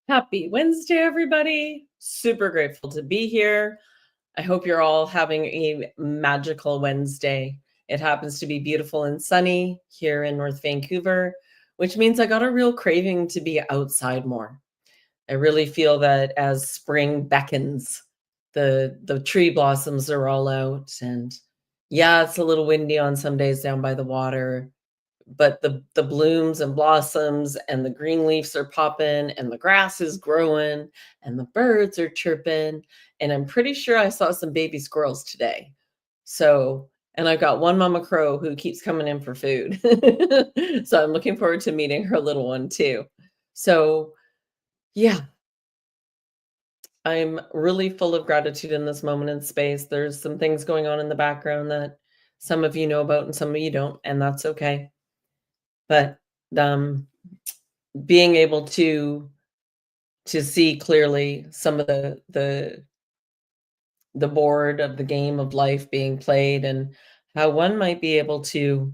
Happy Wednesday, everybody. Super grateful to be here. I hope you're all having a magical Wednesday. It happens to be beautiful and sunny here in North Vancouver, which means I got a real craving to be outside more. I really feel that as spring beckons, the tree blossoms are all out, and yeah, it's a little windy on some days down by the water, but the blooms and blossoms and the green leaves are popping and the grass is growing and the birds are chirping, and I'm pretty sure I saw some baby squirrels today. So, and I've got one mama crow who keeps coming in for food. So I'm looking forward to meeting her little one too. So, yeah, I'm really full of gratitude in this moment in space. There's some things going on in the background that some of you know about and some of you don't, and that's okay. But um being able to see clearly some of the board of the game of life being played, and how one might be able to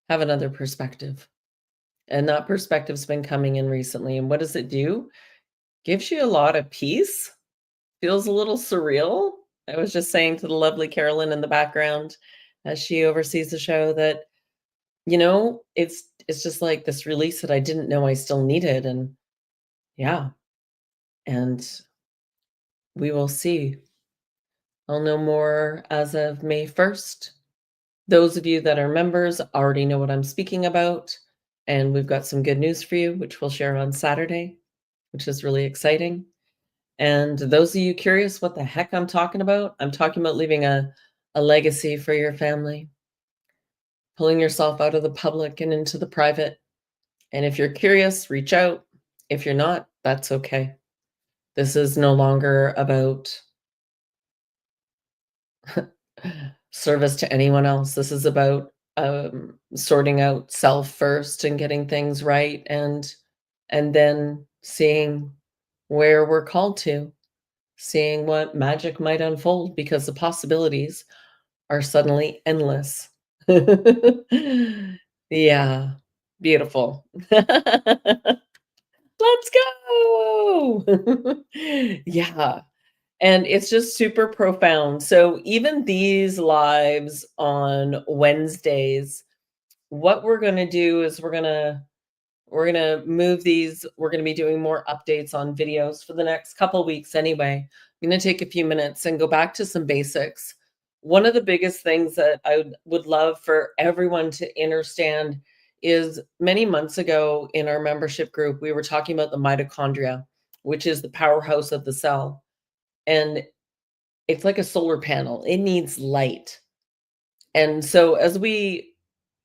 have another perspective. And that perspective's been coming in recently. And what does it do? Gives you a lot of peace. Feels a little surreal. I was just saying to the lovely Carolyn in the background as she oversees the show that, it's just like this release that I didn't know I still needed. And yeah, and we will see. I'll know more as of May 1st. Those of you that are members already know what I'm speaking about, and we've got some good news for you, which we'll share on Saturday, which is really exciting. And those of you curious what the heck I'm talking about, I'm talking about leaving a legacy for your family, pulling yourself out of the public and into the private. And if you're curious, reach out. If you're not, that's okay. This is no longer about service to anyone else. This is about sorting out self first and getting things right, and then seeing where we're called to, seeing what magic might unfold, because the possibilities are suddenly endless. Yeah, beautiful. Let's go. Yeah. And it's just super profound. So even these lives on Wednesdays, what we're going to do is we're going to move these. We're going to be doing more updates on videos for the next couple weeks anyway. I'm going to take a few minutes and go back to some basics. One of the biggest things that I would love for everyone to understand is many months ago in our membership group, we were talking about the mitochondria, which is the powerhouse of the cell. And it's like a solar panel. It needs light. And so as we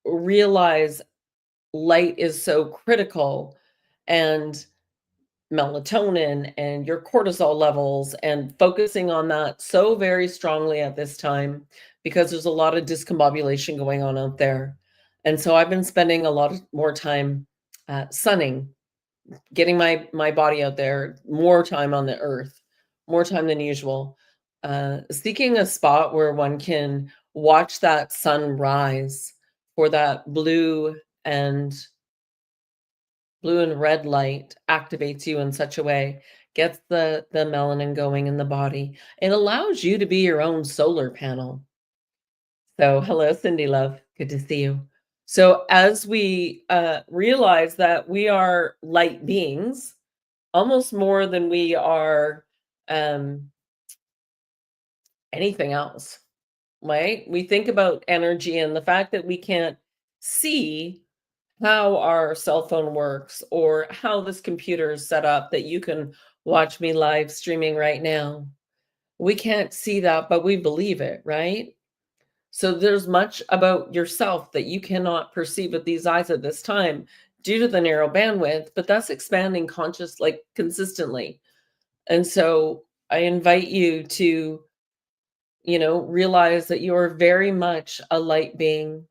realize light is so critical, and melatonin and your cortisol levels, and focusing on that so very strongly at this time, because there's a lot of discombobulation going on out there. And so I've been spending a lot more time sunning, getting my body out there, more time on the earth, more time than usual, seeking a spot where one can watch that sun rise, for that and red light activates you in such a way, gets the melanin going in the body. It allows you to be your own solar panel. So hello, Cindy love, good to see you. So as we realize that we are light beings, almost more than we are anything else, right? We think about energy and the fact that we can't see how our cell phone works or how this computer is set up that you can watch me live streaming right now. We can't see that, but we believe it, right? So there's much about yourself that you cannot perceive with these eyes at this time due to the narrow bandwidth, but that's expanding like consistently. And so I invite you to, realize that you are very much a light being.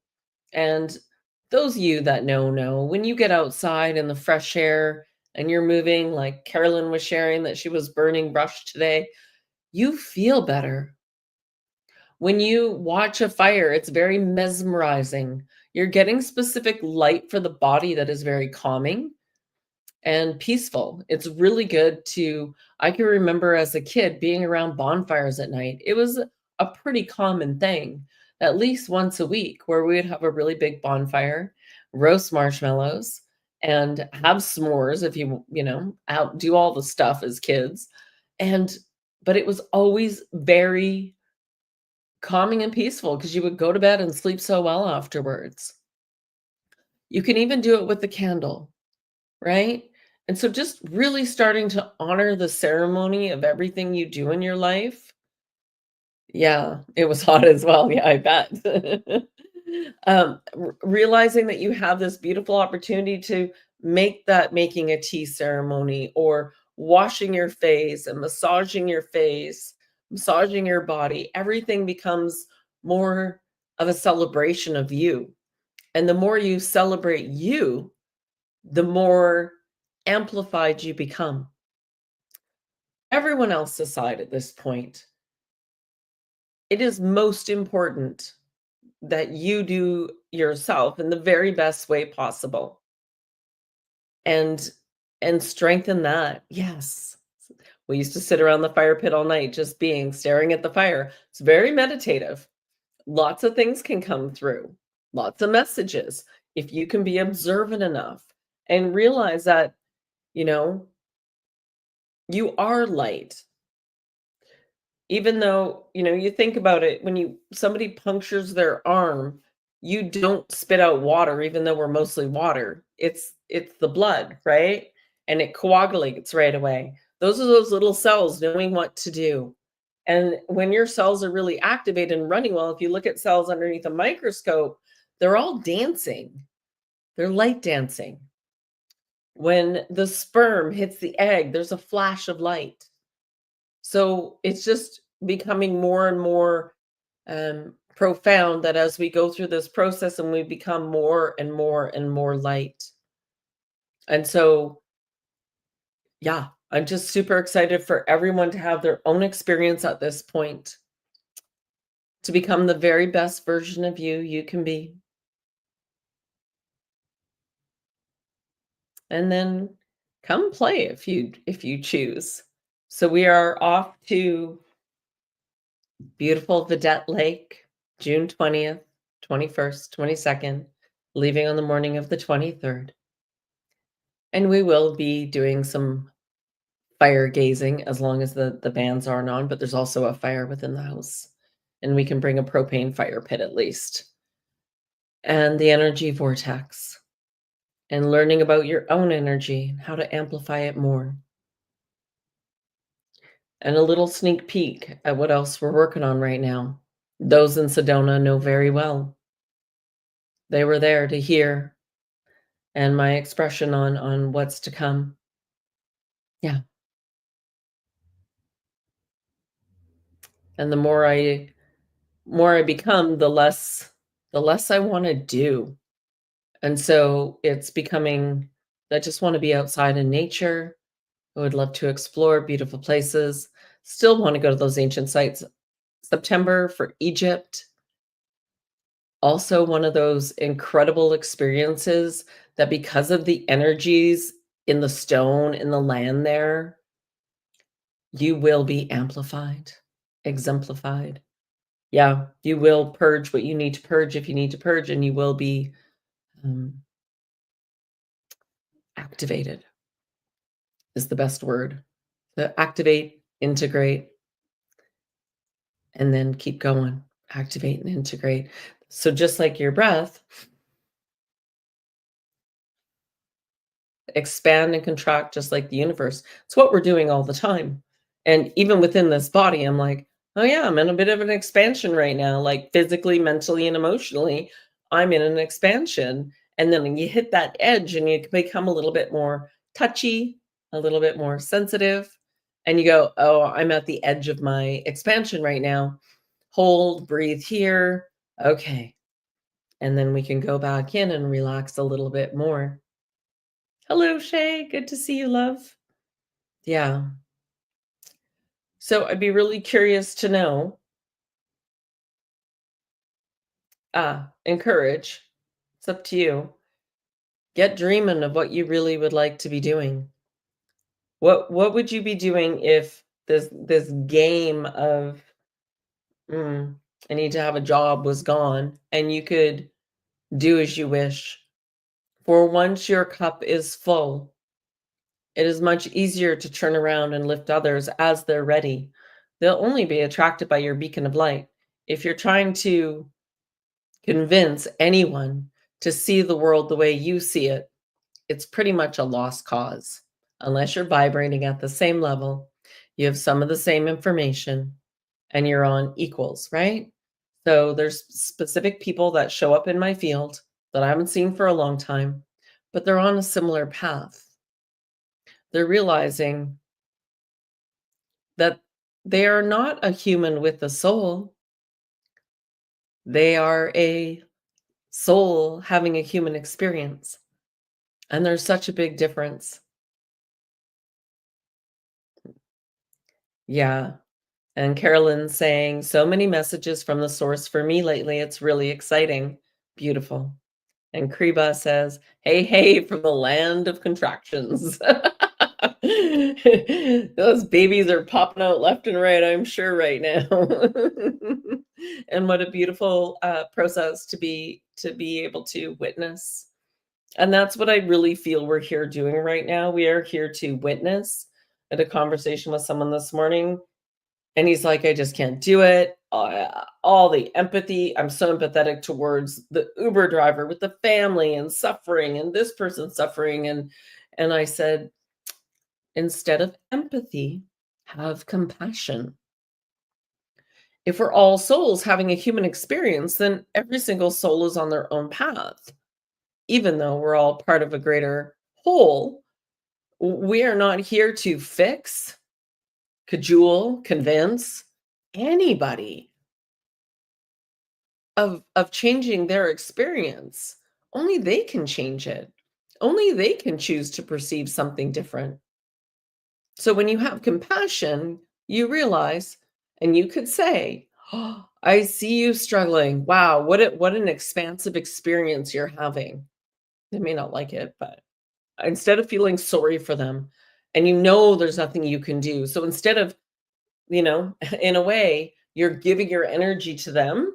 And those of you that know, when you get outside in the fresh air and you're moving, like Carolyn was sharing that she was burning brush today, you feel better. When you watch a fire, it's very mesmerizing. You're getting specific light for the body that is very calming. and peaceful. It's really good to I can remember as a kid being around bonfires at night. It was a pretty common thing, at least once a week, where we would have a really big bonfire, roast marshmallows, and have s'mores if out do all the stuff as kids. And but it was always very calming and peaceful because you would go to bed and sleep so well afterwards. You can even do it with the candle. Right? And so just really starting to honor the ceremony of everything you do in your life. Yeah, it was hot as well. Yeah, I bet. Realizing that you have this beautiful opportunity to make that making a tea ceremony or washing your face and massaging your face, massaging your body, everything becomes more of a celebration of you. And the more you celebrate you, the more amplified you become. Everyone else aside at this point, it is most important that you do yourself in the very best way possible and strengthen that. Yes. We used to sit around the fire pit all night just staring at the fire. It's very meditative. Lots of things can come through, lots of messages if you can be observant enough and realize that, you know, you are light. Even though, you think about it, when somebody punctures their arm, you don't spit out water even though we're mostly water. It's the blood, right? And it coagulates right away. Those are those little cells knowing what to do. And when your cells are really activated and running well, if you look at cells underneath a microscope, they're all dancing. They're light dancing. When the sperm hits the egg, there's a flash of light. So it's just becoming more and more profound that as we go through this process and we become more and more and more light. And so, yeah, I'm just super excited for everyone to have their own experience at this point, to become the very best version of you can be. And then come play if you choose. So we are off to beautiful Vedette Lake, June 20th, 21st, 22nd, leaving on the morning of the 23rd. And we will be doing some fire gazing as long as the bands aren't on, but there's also a fire within the house. And we can bring a propane fire pit at least. And the energy vortex. And learning about your own energy, how to amplify it more. And a little sneak peek at what else we're working on right now. Those in Sedona know very well. They were there to hear and my expression on what's to come. Yeah. And the more I become, the less I want to do. And so it's becoming I just want to be outside in nature. I would love to explore beautiful places. Still want to go to those ancient sites. September for Egypt. Also one of those incredible experiences that because of the energies in the stone, in the land there, you will be amplified, exemplified. Yeah, you will purge what you need to purge if you need to purge, and you will be um, activated is the best word. So activate, integrate, and then keep going. Activate and integrate. So just like your breath, expand and contract just like the universe. It's what we're doing all the time. And even within this body, I'm like, oh yeah, I'm in a bit of an expansion right now, like physically, mentally, and emotionally. I'm in an expansion. And then you hit that edge and you become a little bit more touchy, a little bit more sensitive. And you go, oh, I'm at the edge of my expansion right now. Hold, breathe here. Okay. And then we can go back in and relax a little bit more. Hello, Shay. Good to see you, love. Yeah. So I'd be really curious to know, encourage. It's up to you. Get dreaming of what you really would like to be doing. What would you be doing if this game of, mm, I need to have a job was gone and you could do as you wish? For once your cup is full, it is much easier to turn around and lift others as they're ready. They'll only be attracted by your beacon of light. If you're trying to convince anyone to see the world the way you see it, it's pretty much a lost cause. Unless you're vibrating at the same level, you have some of the same information, and you're on equals, right? So there's specific people that show up in my field that I haven't seen for a long time, but they're on a similar path. They're realizing that they are not a human with a soul. They are a soul having a human experience. And there's such a big difference. Yeah. And Carolyn's saying, so many messages from the source for me lately. It's really exciting. Beautiful. And Kriba says, hey, hey, from the land of contractions. Those babies are popping out left and right, I'm sure, right now. And what a beautiful process to be able to witness. And that's what I really feel we're here doing right now. We are here to witness. I had a conversation with someone this morning, and he's like, I just can't do it. All the empathy. I'm so empathetic towards the Uber driver with the family and suffering and this person suffering. And I said, instead of empathy, have compassion. If we're all souls having a human experience, then every single soul is on their own path. Even though we're all part of a greater whole, we are not here to fix, cajole, convince anybody of changing their experience. Only they can change it. Only they can choose to perceive something different. So when you have compassion, you realize, and you could say, oh, I see you struggling. Wow, what an expansive experience you're having. They may not like it, but instead of feeling sorry for them, and you know there's nothing you can do. So instead of, in a way, you're giving your energy to them,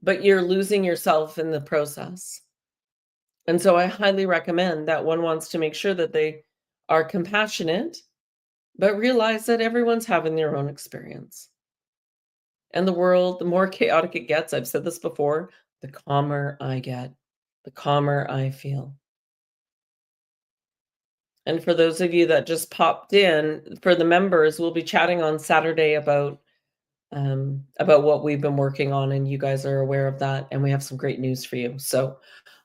but you're losing yourself in the process. And so I highly recommend that one wants to make sure that they are compassionate, but realize that everyone's having their own experience. And the world, the more chaotic it gets, I've said this before, the calmer I get, the calmer I feel. And for those of you that just popped in, for the members, we'll be chatting on Saturday about what we've been working on, and you guys are aware of that, and we have some great news for you. So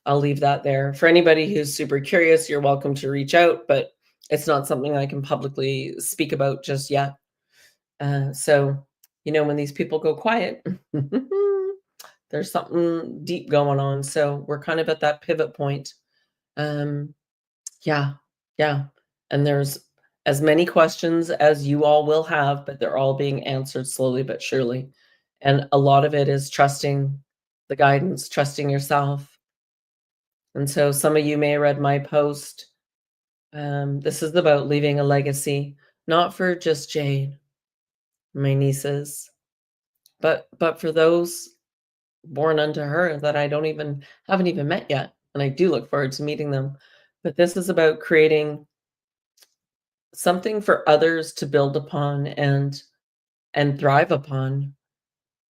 I'll leave that there. For anybody who's super curious, you're welcome to reach out, but it's not something I can publicly speak about just yet. So, when these people go quiet, there's something deep going on. So we're kind of at that pivot point. Um, yeah, yeah. And there's as many questions as you all will have, but they're all being answered slowly but surely. And a lot of it is trusting the guidance, trusting yourself. And so some of you may have read my post. This is about leaving a legacy, not for just Jade, my nieces, but for those born unto her that I haven't even met yet. And I do look forward to meeting them. But this is about creating something for others to build upon and thrive upon.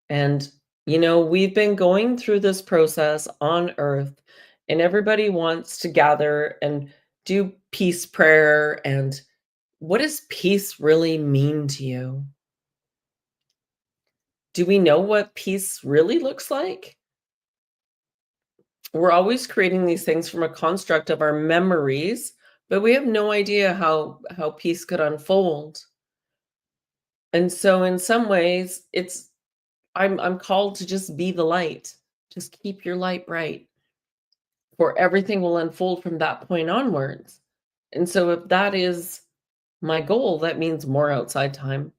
And we've been going through this process on earth, and everybody wants to gather and do peace prayer. And what does peace really mean to you? Do we know what peace really looks like? We're always creating these things from a construct of our memories, but we have no idea how peace could unfold. And so in some ways, I'm called to just be the light. Just keep your light bright, for everything will unfold from that point onwards. And so if that is my goal, that means more outside time,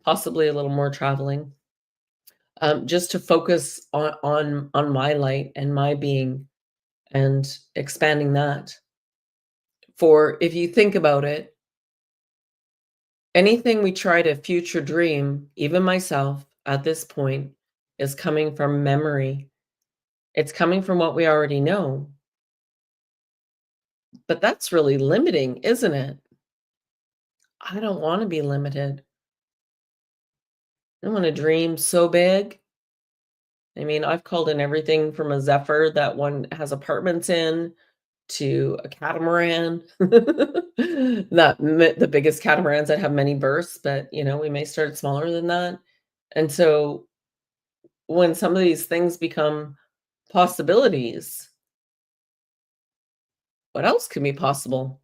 possibly a little more traveling, just to focus on my light and my being, and expanding that. For if you think about it, anything we try to future dream, even myself at this point, is coming from memory. It's coming from what we already know. But that's really limiting, isn't it? I don't want to be limited. I want to dream so big. I mean, I've called in everything from a Zephyr that one has apartments in to a catamaran. Not the biggest catamarans that have many berths, but we may start smaller than that. And so when some of these things become possibilities, what else can be possible?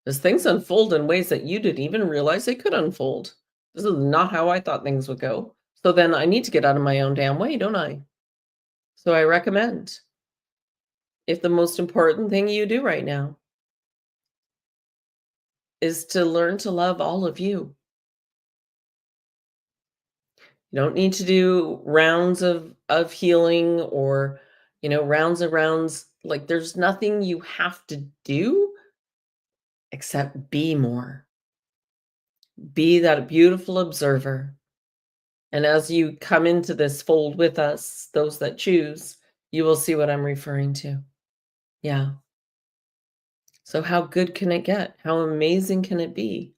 As things unfold in ways that you didn't even realize they could unfold. This is not how I thought things would go. So then I need to get out of my own damn way, don't I? So I recommend, if the most important thing you do right now is to learn to love all of you. You don't need to do rounds of healing or, rounds and rounds. Like, there's nothing you have to do except be more. Be that beautiful observer. And as you come into this fold with us, those that choose, you will see what I'm referring to. Yeah. So how good can it get? How amazing can it be?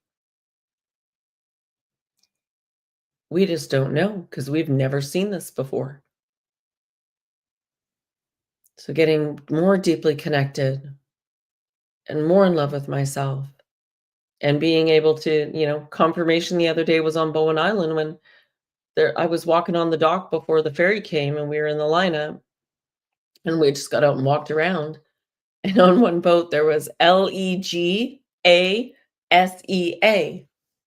We just don't know because we've never seen this before. So getting more deeply connected and more in love with myself and being able to, confirmation the other day was on Bowen Island when I was walking on the dock before the ferry came and we were in the lineup and we just got out and walked around. And on one boat, there was Legasea,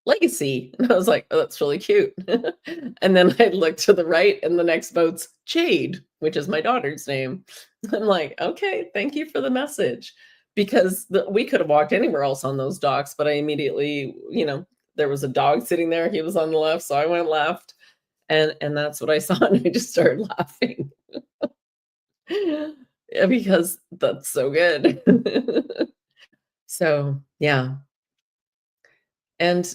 legacy. And I was like, oh, that's really cute. And then I looked to the right, and the next boat's Jade, which is my daughter's name. I'm like, okay, thank you for the message. Because we could have walked anywhere else on those docks, but I immediately, there was a dog sitting there. He was on the left, so I went left. And that's what I saw, and I just started laughing. Yeah, because that's so good. So, yeah. And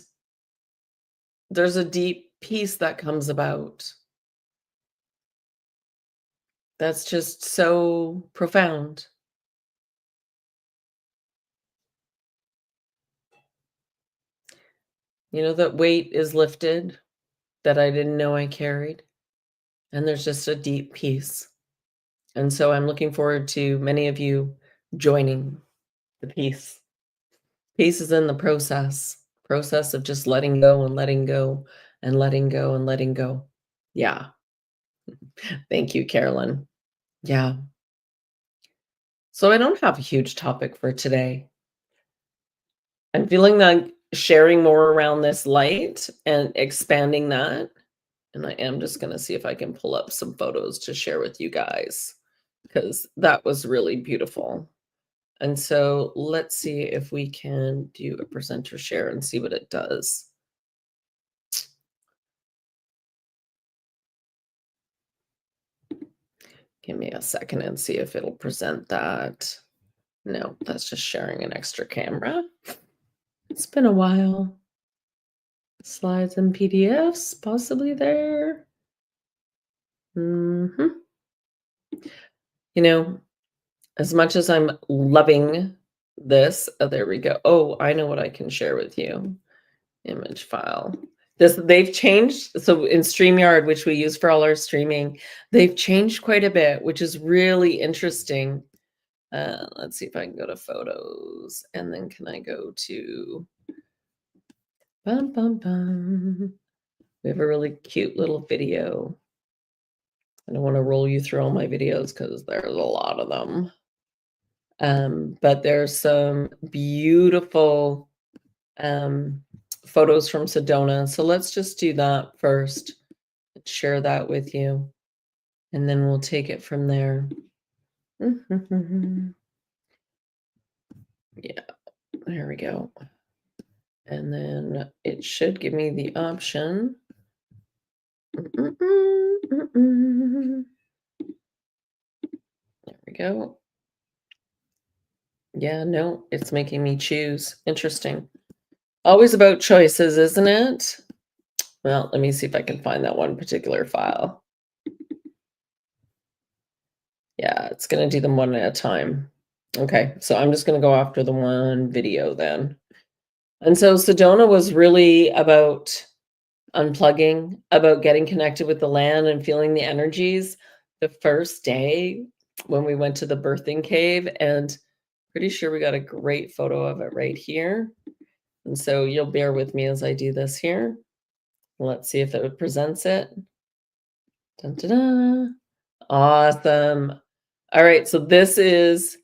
there's a deep peace that comes about that's just so profound. That weight is lifted that I didn't know I carried, and there's just a deep peace. And so I'm looking forward to many of you joining the peace. Peace is in the process of just letting go and letting go and letting go and letting go. Yeah. Thank you, Carolyn. Yeah. So I don't have a huge topic for today. I'm feeling like sharing more around this light and expanding that. And I am just going to see if I can pull up some photos to share with you guys because that was really beautiful. And so let's see if we can do a presenter share and see what it does. Give me a second and see if it'll present that. No, that's just sharing an extra camera. It's been a while. Slides and PDFs possibly there. As much as I'm loving this, oh, there we go. Oh, I know what I can share with you. Image file. They've changed. So in StreamYard, which we use for all our streaming, they've changed quite a bit, which is really interesting. Let's see if I can go to photos, and then can I go to bum, bum, bum. We have a really cute little video. I don't want to roll you through all my videos because there's a lot of them. But there's some beautiful photos from Sedona. So let's just do that first. Share that with you. And then we'll take it from there. Yeah, there we go. And then it should give me the option. There we go. Yeah, no, it's making me choose. Interesting. Always about choices, isn't it? Well, let me see if I can find that one particular file. Yeah, it's gonna do them one at a time. Okay, so I'm just gonna go after the one video then. And so Sedona was really about unplugging, about getting connected with the land and feeling the energies. The first day when we went to the birthing cave, and pretty sure we got a great photo of it right here. And so you'll bear with me as I do this here. Let's see if it presents it. Dun, dun, dun. Awesome. All right, so this is,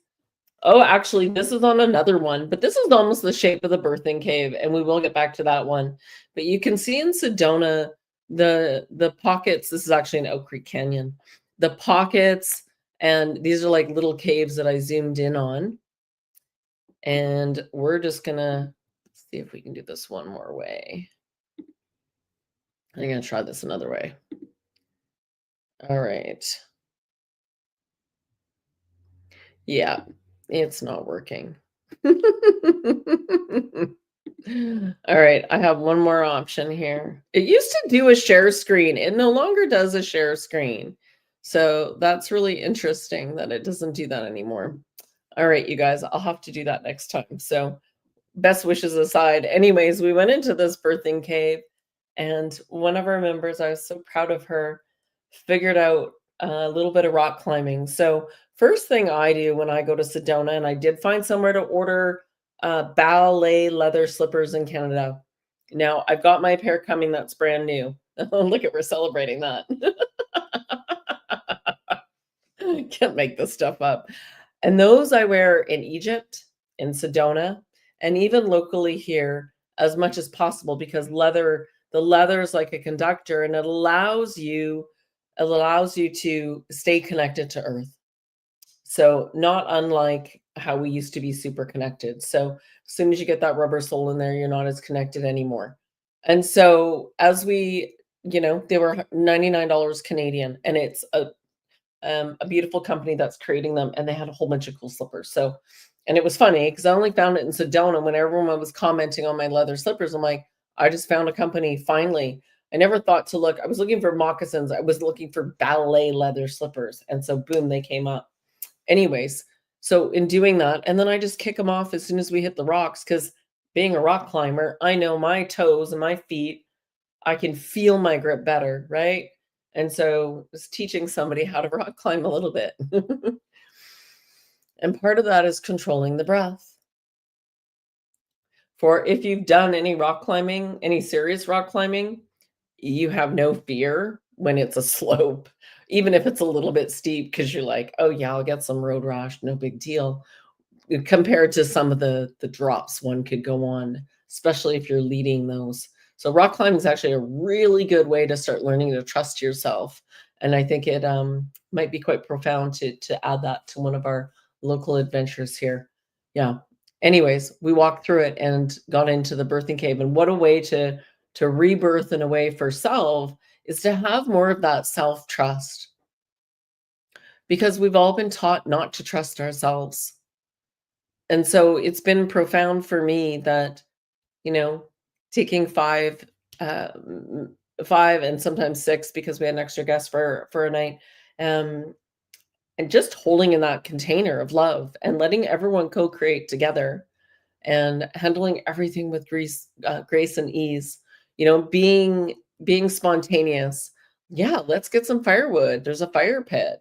oh, actually, this is on another one, but this is almost the shape of the birthing cave, and we will get back to that one. But you can see in Sedona, the pockets, this is actually an Oak Creek Canyon, the pockets, and these are like little caves that I zoomed in on. And we're just gonna see if we can do this one more way. I'm gonna try this another way. All right. Yeah, it's not working. All right, I have one more option here. It used to do a share screen. It no longer does a share screen. So that's really interesting that it doesn't do that anymore. All right, you guys, I'll have to do that next time. So best wishes aside. Anyways, we went into this birthing cave, and one of our members, I was so proud of her, figured out a little bit of rock climbing. So first thing I do when I go to Sedona, and I did find somewhere to order ballet leather slippers in Canada. Now I've got my pair coming that's brand new. Look at, we're celebrating that. Can't make this stuff up. And those I wear in Egypt, in Sedona, and even locally here as much as possible, because the leather is like a conductor, and it allows you to stay connected to earth. So not unlike how we used to be super connected. So as soon as you get that rubber sole in there, you're not as connected anymore. And so as we, they were $99 Canadian, and it's a beautiful company that's creating them, and they had a whole bunch of cool slippers. So, and it was funny because I only found it in Sedona. When everyone was commenting on my leather slippers, I'm like, I just found a company finally. I never thought to look. I was looking for moccasins. I was looking for ballet leather slippers, and so boom, they came up. Anyways, so in doing that, and then I just kick them off as soon as we hit the rocks, because being a rock climber, I know my toes and my feet, I can feel my grip better, right? And so just teaching somebody how to rock climb a little bit. And part of that is controlling the breath. For if you've done any rock climbing, any serious rock climbing, you have no fear when it's a slope, even if it's a little bit steep, because you're like, oh yeah, I'll get some road rash, no big deal. Compared to some of the drops one could go on, especially if you're leading those. So rock climbing is actually a really good way to start learning to trust yourself. And I think it might be quite profound to add that to one of our local adventures here. Yeah. Anyways, we walked through it and got into the birthing cave. And what a way to rebirth in a way for self is to have more of that self-trust. Because we've all been taught not to trust ourselves. And so it's been profound for me that, taking 5 and sometimes 6, because we had an extra guest for a night, um, and just holding in that container of love and letting everyone co-create together and handling everything with grace and ease, being spontaneous. Yeah, let's get some firewood. There's a fire pit.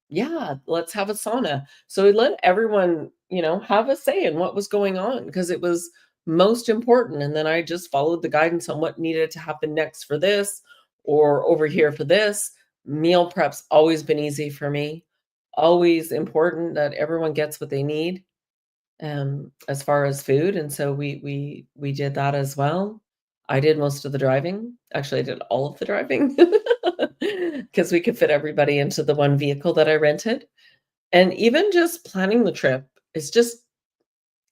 Yeah, let's have a sauna. So we let everyone, have a say in what was going on, because it was most important. And then I just followed the guidance on what needed to happen next for this, or over here for this. Meal prep's always been easy for me. Always important that everyone gets what they need, as far as food. And so we did that as well. I did most of the driving. Actually, I did all of the driving because we could fit everybody into the one vehicle that I rented. And even just planning the trip, it's just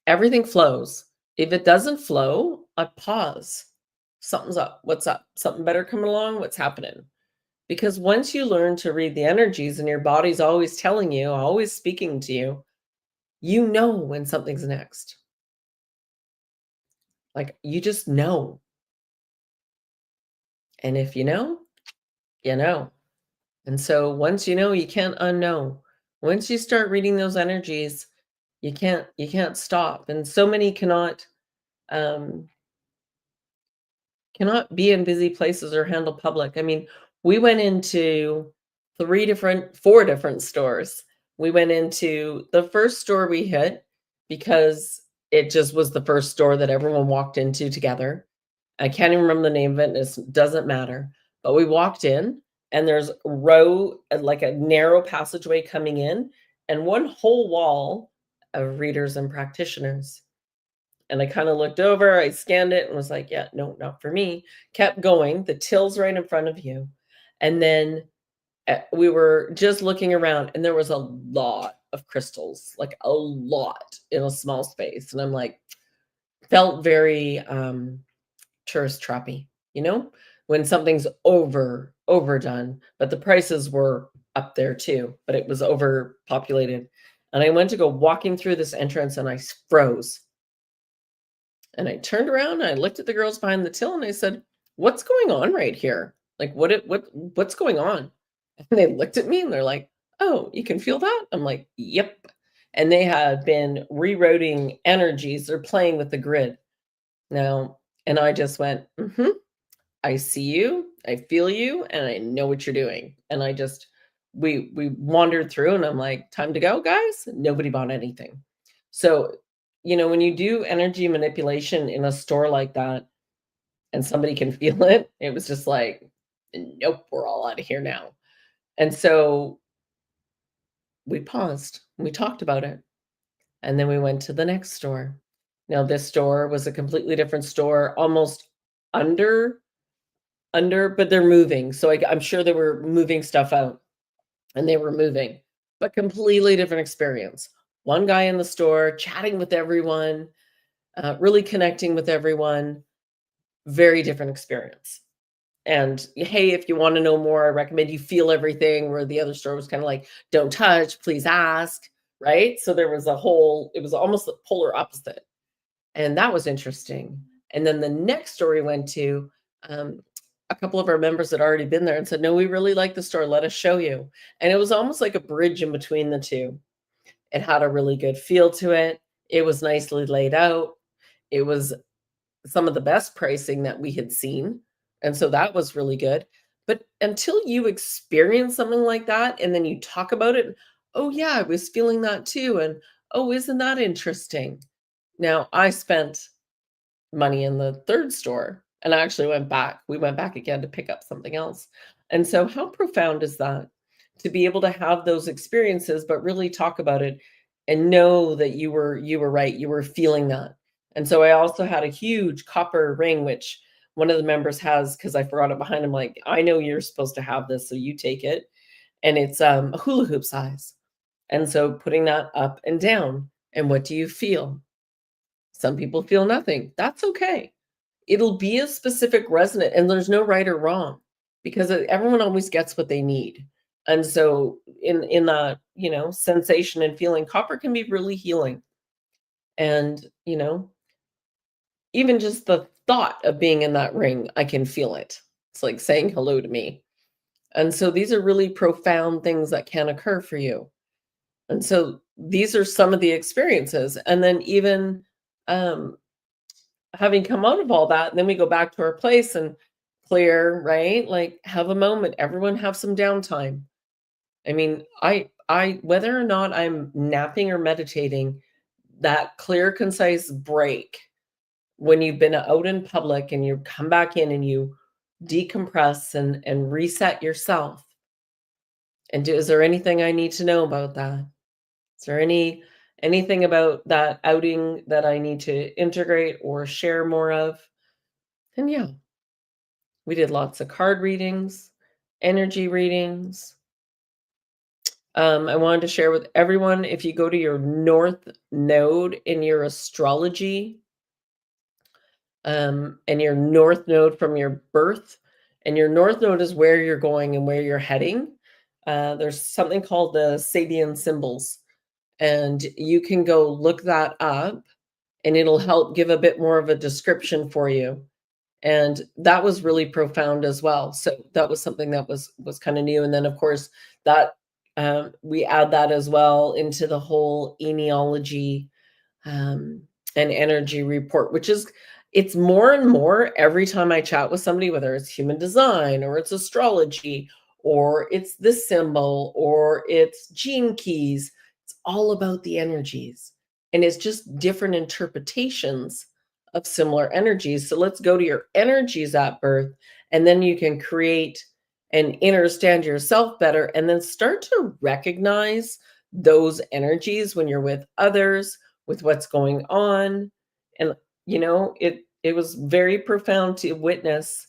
everything flows. If it doesn't flow, I pause. Something's up. What's up? Something better coming along? What's happening? Because once you learn to read the energies, and your body's always telling you, always speaking to you, You know when something's next. Like, you just know. And if you know, you know. And so once you know, you can't unknow. Once you start reading those energies, you can't stop. And so many um cannot be in busy places or handle public. I mean, we went into 4 different stores. We went into the first store we hit because it just was the first store that everyone walked into together. I can't even remember the name of it, and it doesn't matter. But we walked in, and there's a row, like a narrow passageway coming in, and one whole wall of readers and practitioners. And I kinda looked over, I scanned it and was like, "Yeah, no, not for me." Kept going, the till's right in front of you. And then, we were just looking around, and there was a lot of crystals, like, a lot in a small space, and I'm like felt very, tourist trappy, you know? When something's overdone, but the prices were up there too, but it was overpopulated. And I went to go walking through this entrance, and I froze. And I turned around, and I looked at the girls behind the till, and I said, "What's going on right here? Like, what's going on?" And they looked at me, and they're like, "Oh, you can feel that?" I'm like, "Yep." And they had been rerouting energies. They're playing with the grid now. And I just went, I see you, I feel you, and I know what you're doing." And I just we wandered through, and I'm like, "Time to go, guys." Nobody bought anything. So, when you do energy manipulation in a store like that and somebody can feel it, it was just like, "Nope, we're all out of here now." And so we paused, we talked about it, and then we went to the next store. Now, this store was a completely different store, almost under but they're moving. So I'm sure they were moving stuff out, and they were moving, but completely different experience. One guy in the store chatting with everyone, really connecting with everyone, very different experience. And hey, if you want to know more, I recommend you feel everything, where the other store was kind of like, don't touch, please ask. Right. So there was it was almost the polar opposite. And that was interesting. And then the next store we went to, um, a couple of our members had already been there and said, "No, we really like the store. Let us show you." And it was almost like a bridge in between the two. It had a really good feel to it. It was nicely laid out. It was some of the best pricing that we had seen. And so that was really good. But until you experience something like that and then you talk about it, "Oh, yeah, I was feeling that too." And, "Oh, isn't that interesting?" Now, I spent money in the 3rd store, and I actually we went back again to pick up something else. And so how profound is that? To be able to have those experiences, but really talk about it and know that you were right, you were feeling that. And so I also had a huge copper ring, which one of the members has, because I forgot it behind him, like, "I know you're supposed to have this, so you take it." And it's, a hula hoop size. And so putting that up and down, and what do you feel? Some people feel nothing. That's okay. It'll be a specific resonant, and there's no right or wrong, because everyone always gets what they need. And so in that, sensation and feeling, copper can be really healing. And, even just the thought of being in that ring, I can feel it. It's like saying hello to me. And so these are really profound things that can occur for you. And so these are some of the experiences. And then even um having come out of all that, and then we go back to our place and clear, right? Like, have a moment, everyone have some downtime. I mean, I whether or not I'm napping or meditating, that clear, concise break when you've been out in public and you come back in and you decompress and reset yourself. And is there anything I need to know about that? Is there anything about that outing that I need to integrate or share more of? And yeah, we did lots of card readings, energy readings. I wanted to share with everyone, if you go to your north node in your astrology, and your north node from your birth, and your north node is where you're going and where you're heading. There's something called the Sabian symbols. and you can go look that up, and it'll help give a bit more of a description for you. And that was really profound as well. So that was something that was kind of new. And then of course that we add that as well into the whole eniology um, and energy report, which is it's more and more every time I chat with somebody, whether it's human design or it's astrology or it's this symbol or it's gene keys, it's all about the energies. And it's just different interpretations of similar energies. So let's go to your energies at birth, and then you can create and understand yourself better, and then start to recognize those energies when you're with others, with what's going on. And it was very profound to witness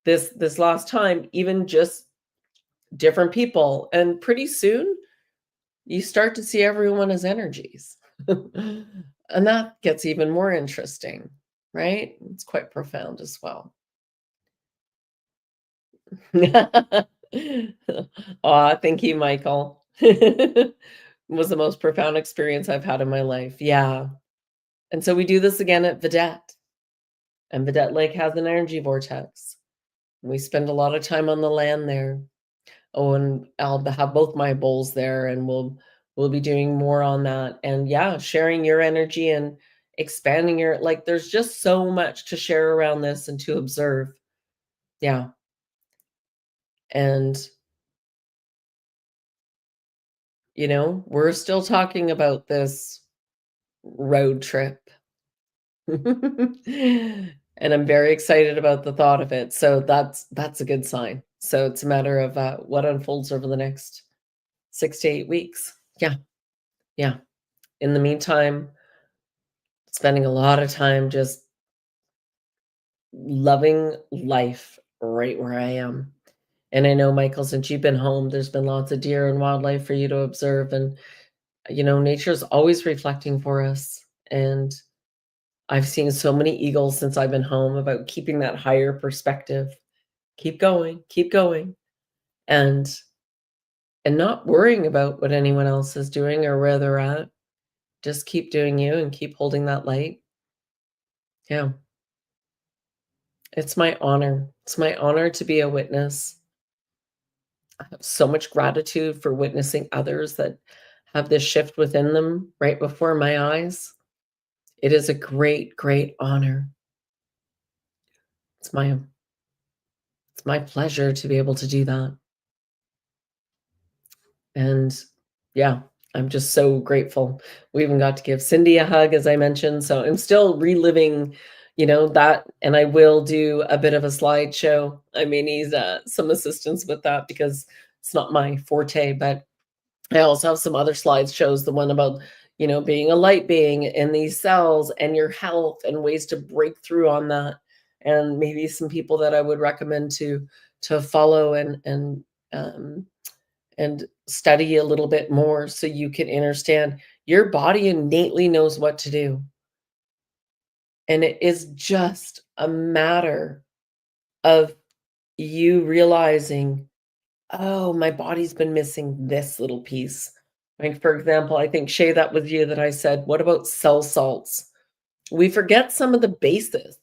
this last time, even just different people. And pretty soon you start to see everyone as energies. And that gets even more interesting, right? It's quite profound as well. Aw, thank you, Michael. Was the most profound experience I've had in my life. Yeah. And so we do this again at Vedette, and Vedette Lake has an energy vortex. We spend a lot of time on the land there. Oh, and I'll have both my bowls there, and we'll be doing more on that. And yeah, sharing your energy and expanding your like there's just so much to share around this and to observe. Yeah. And we're still talking about this road trip. And I'm very excited about the thought of it. So that's a good sign. So it's a matter of what unfolds over the next 6 to 8 weeks. Yeah, yeah. In the meantime, spending a lot of time just loving life right where I am. And I know, Michael, since you've been home, there's been lots of deer and wildlife for you to observe. And, nature's always reflecting for us. And I've seen so many eagles since I've been home about keeping that higher perspective. Keep going, and not worrying about what anyone else is doing or where they're at. Just keep doing you and keep holding that light. Yeah. It's my honor. It's my honor to be a witness. I have so much gratitude for witnessing others that have this shift within them right before my eyes. It is a great, great honor. It's my pleasure to be able to do that. And yeah, I'm just so grateful. We even got to give Cindy a hug, as I mentioned. So I'm still reliving, that. And I will do a bit of a slideshow. I may need some assistance with that because it's not my forte, but I also have some other slideshows, the one about, being a light being in these cells and your health and ways to break through on that. And maybe some people that I would recommend to follow um, and study a little bit more so you can understand your body innately knows what to do. And it is just a matter of you realizing, oh, my body's been missing this little piece. Like, for example, I think, Shay, that was you that I said, what about cell salts? We forget some of the basis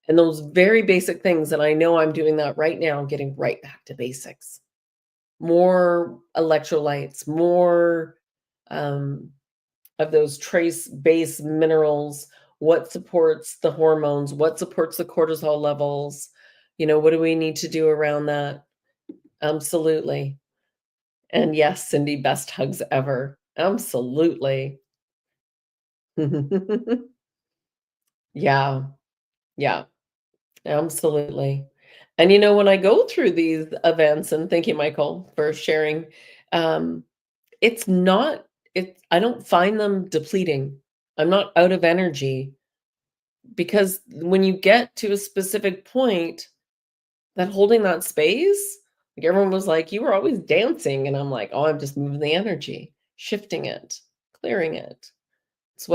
and those very basic things. And I know I'm doing that right now, getting right back to basics. More electrolytes, more um, of those trace base minerals, what supports the hormones, what supports the cortisol levels, what do we need to do around that? Absolutely. And yes, Cindy, best hugs ever. Absolutely. Yeah, yeah, absolutely. And when I go through these events, and thank you, Michael, for sharing, um, it's not I don't find them depleting. I'm not out of energy because when you get to a specific point, that holding that space, like everyone was like, "You were always dancing," and I'm like, "Oh, I'm just moving the energy, shifting it, clearing it." It's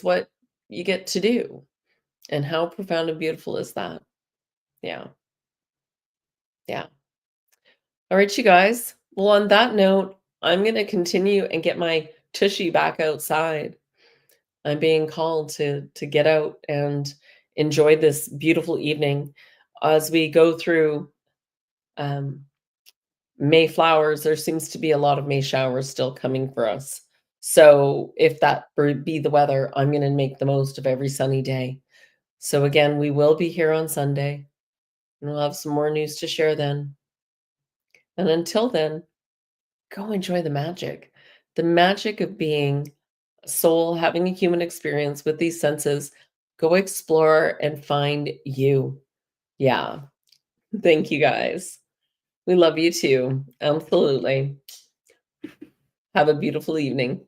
what you get to do. And how profound and beautiful is that? Yeah. Yeah. All right, you guys. Well, on that note, I'm going to continue and get my tushy back outside. I'm being called to get out and enjoy this beautiful evening. As we go through, um, May flowers, there seems to be a lot of May showers still coming for us. So if that be the weather, I'm gonna make the most of every sunny day. So again, we will be here on Sunday, and we'll have some more news to share then. And until then, go enjoy the magic of being a soul, having a human experience with these senses. Go explore and find you. Yeah. Thank you guys. We love you too. Absolutely. Have a beautiful evening.